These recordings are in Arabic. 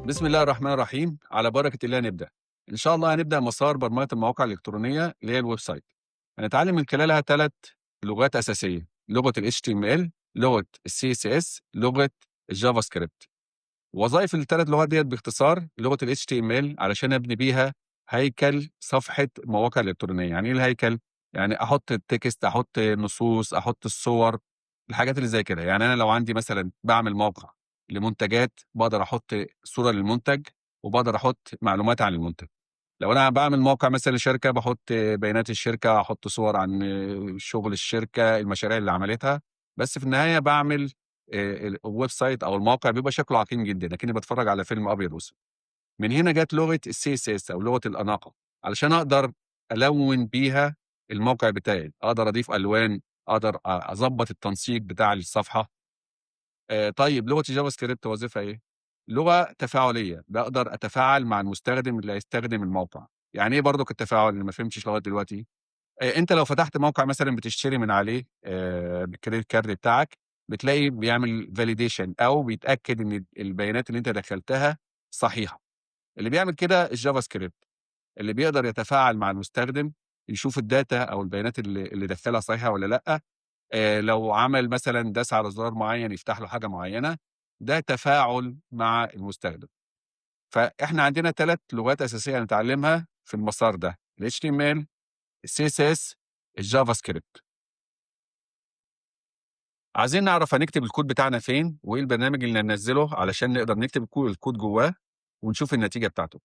بسم الله الرحمن الرحيم، على بركة الله نبدأ. إن شاء الله هنبدأ مسار برمجة المواقع الإلكترونية اللي هي الويب سايت. هنتعلم من خلالها 3 لغات أساسية، لغة ال HTML، لغة ال CSS، لغة الجافا سكريبت. وظائف ال3 لغات ديّة باختصار، لغة ال HTML علشان أبني بيها هيكل صفحة مواقع إلكترونية. يعني إيه الهيكل؟ يعني أحط التكست، أحط نصوص، أحط الصور، الحاجات اللي زي كده. يعني أنا لو عندي مثلًا باعمل موقع لمنتجات، باقدر أحط صورة للمنتج، وباقدر أحط معلومات عن المنتج. لو أنا باعمل موقع مثلًا لشركة، باحط بيانات الشركة، أحط صور عن شغل الشركة، المشاريع اللي عملتها. بس في النهاية باعمل الويب سايت أو الموقع بيبقى شكله عقيم جدًا، أكني باتفرج على فيلم أبيض وأسود. من هنا جات لغة الCSS أو لغة الأناقة، علشان أقدر ألوّن بيها الموقع بتاعي، أقدر أضيف ألوان، أقدر أضبّط التنسيق بتاع الصفحة. طيب لغة الجافا سكريبت وظيفها إيه؟ لغة تفاعلية، باقدر أتفاعل مع المستخدم اللي هيستخدم الموقع. يعني إيه برضك التفاعل؟ اللي ما فهمتش لغاية دلوقتي. أنت لو فتحت موقع مثلًا بتشتري من عليه بالcredit card بتاعك، بتلاقي بيعمل validation أو بيتأكد إن البيانات اللي أنت دخلتها صحيحة. اللي بيعمل كده الجافا سكريبت، اللي بيقدر يتفاعل مع المستخدم، يشوف الdata أو البيانات اللي دخّلها صحيحة والّا لأ. لو عمل مثلًا داس على زرار معيّن يفتح له حاجة معيّنة، ده تفاعل مع المستخدم. فإحنا عندنا 3 لغات أساسية هنتعلمها في المسار ده، الHTML، الCSS، الجافا سكريبت. عايزين نعرف هنكتب الكود بتاعنا فين، وإيه البرنامج اللي هننزّله علشان نقدر نكتب الكود جوّاه ونشوف النتيجة بتاعته.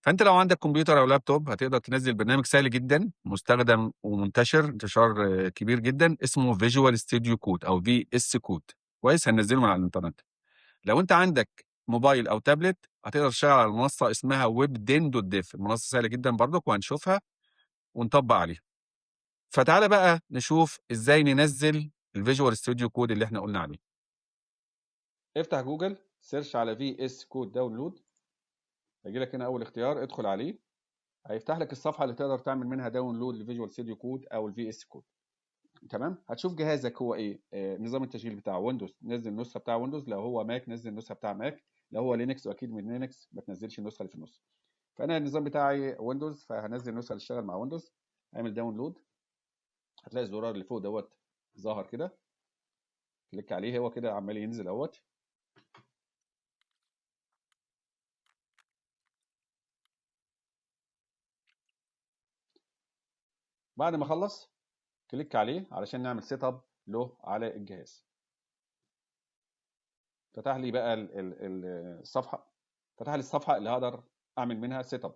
فأنت لو عندك كمبيوتر أو لابتوب هتقدر تنزّل برنامج سهل جدًا، مستخدم ومنتشر انتشار كبير جدًا، اسمه Visual Studio Code أو VS Code. كويس؟ هننزّله من على الإنترنت. لو أنت عندك موبايل أو تابلت هتقدر تشتغل على منصة اسمها webden.dev، المنصة سهلة جدًا برضك وهنشوفها ونطبّق عليها. فتعالَ بقى نشوف إزاي ننزّل الVisual Studio Code اللي إحنا قُلنا عليه. افتح جوجل، سيرش على VS Code download، هييجي لك هنا أول اختيار، ادخل عليه، هيفتح لك الصفحة اللي تقدر تعمل منها داونلود لVisual Studio Code أو الVS Code. تمام؟ هتشوف جهازك هو إيه، نظام التشغيل بتاعه ويندوز، نزّل النسخة بتاع ويندوز، لو هو ماك نزّل النسخة بتاع ماك، لو هو لينكس وأكيد من لينكس ما تنزّلش النسخة اللي في النُص. فأنا النظام بتاعي ويندوز، فهانزّل النسخة اللي تشتغل مع ويندوز، اعمل داونلود، هتلاقي الزرار اللي فوق دوّة ظهر كده، كليك عليه هو كده عمّال ينزل أهوّة. بعد ما أخلّص كليك عليه علشان نعمل setup له على الجهاز. فتح لي بقى الصفحة، فتح لي الصفحة اللي هاقدر أعمل منها setup.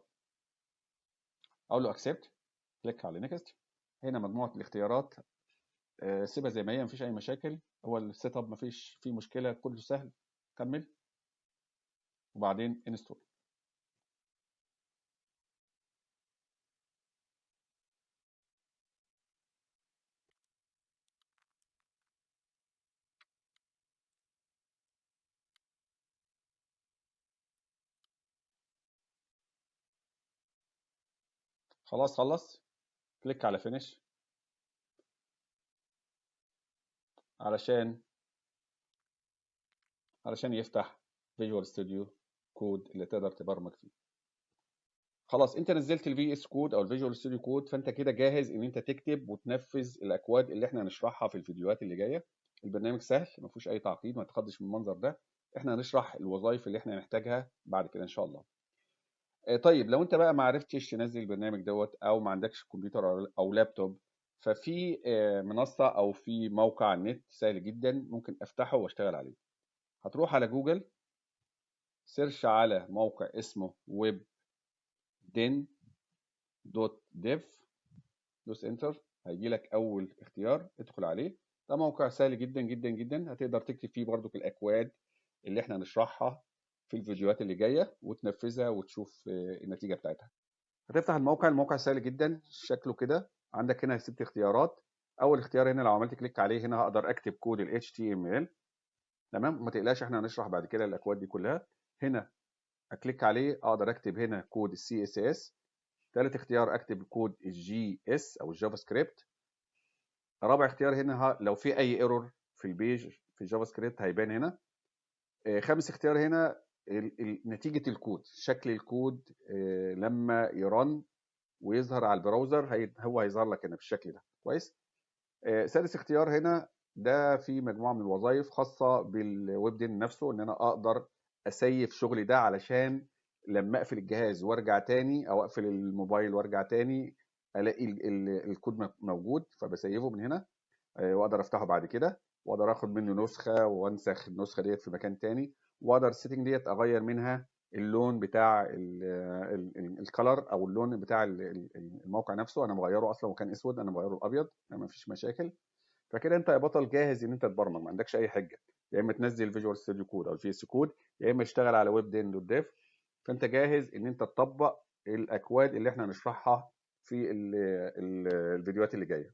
أقول له accept، كليك على next. هنا مجموعة الاختيارات، سيبها زي ما هي، ما فيش أي مشاكل، هو الsetup ما فيش فيه مشكلة، كله سهل. كمّل، وبعدين install. خلاص خلّص، كليك على finish علشان يفتح Visual Studio Code اللي تقدر تبرمج فيه. خلاص أنت نزّلت الVS Code أو الVisual Studio Code، فأنت كده جاهز إن أنت تكتب وتنفّذ الأكواد اللي إحنا هنشرحها في الفيديوهات اللي جاية. البرنامج سهل، ما فيهوش أي تعقيد، ما تتخضش من المنظر ده. إحنا هنشرح الوظايف اللي إحنا هنحتاجها بعد كده إن شاء الله. طيب لو أنت بقى ما عرفتش تنزّل البرنامج دوّة أو ما عندكش كمبيوتر أو لابتوب، ففي منصة أو في موقع على النت سهل جدًا ممكن أفتحه وأشتغل عليه. هتروح على جوجل، سيرش على موقع اسمه webden.dev، دوس انتر، هيجي لك اول اختيار ادخل عليه. ده موقع سهل جدا جدا جدا، هتقدر تكتب فيه برضو الاكواد اللي احنا هنشرحها في الفيديوهات اللي جايه وتنفذها وتشوف النتيجه بتاعتها. هتفتح الموقع، الموقع سهل جدا شكله كده. عندك هنا 6 اختيارات. اول اختيار هنا لو عملت كليك عليه هنا هقدر اكتب كود ال HTML. تمام، ما تقلقش احنا هنشرح بعد كده الاكواد دي كلها. هنا اكليك عليه اقدر اكتب هنا كود ال CSS. ثالث اختيار اكتب كود الجي اس او الجافا سكريبت. رابع اختيار هنا لو في اي ايرور في البيج في الجافا سكريبت هيبان هنا. خامس اختيار هنا نتيجه الكود، شكل الكود لما يرن ويظهر على البراوزر هو هيظهر لك هنا بالشكل ده. كويس. سادس اختيار هنا ده في مجموعه من الوظائف خاصه بالويب دين نفسه، ان انا اقدر اسيف شغلي ده علشان لما اقفل الجهاز وارجع تاني، او اقفل الموبايل وارجع تاني الاقي الكود موجود، فبسيفه من هنا واقدر افتحه بعد كده، واقدر اخد منه نسخه وانسخ النسخه ديت في مكان تاني، واقدر السيتنج ديت اغير منها اللون بتاع الكلر او اللون بتاع الموقع نفسه. انا مغيره اصلا وكان اسود، انا مغيره الابيض، ما فيش مشاكل. فكده انت يا بطل جاهز ان انت تبرمج، ما عندكش اي حجه، يا اما تنزل فيجوال ستوديو كود او جي اس كود، يا اما تشتغل على ويب دين دوت ديف. فانت جاهز ان انت تطبق الاكواد اللي احنا هنشرحها في الفيديوهات اللي جايه.